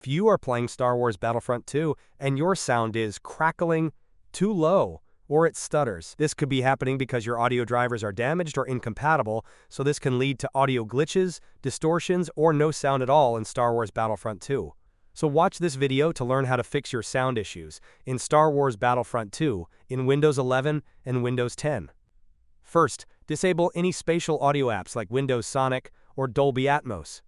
If you are playing Star Wars Battlefront II and your sound is crackling, too low, or it stutters, this could be happening because your audio drivers are damaged or incompatible, so this can lead to audio glitches, distortions, or no sound at all in Star Wars Battlefront II. So watch this video to learn how to fix your sound issues in Star Wars Battlefront II in Windows 11 and Windows 10. First, disable any spatial audio apps like Windows Sonic or Dolby Atmos.